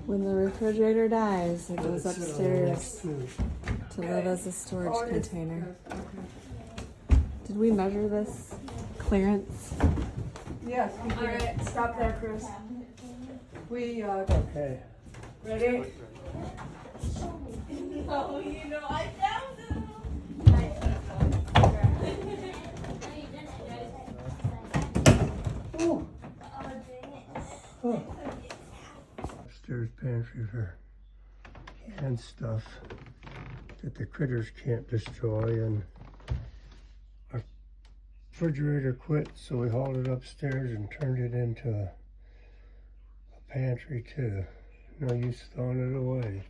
When the refrigerator dies, it goes upstairs to live as a storage container. Did we measure this clearance? Yes. All right, stop there, Chris. Okay. Ready? Oh, you know I found them. Oh. Oh. Upstairs pantry for canned stuff that the critters can't destroy, and our refrigerator quit, so we hauled it upstairs and turned it into a pantry too. No use throwing it away.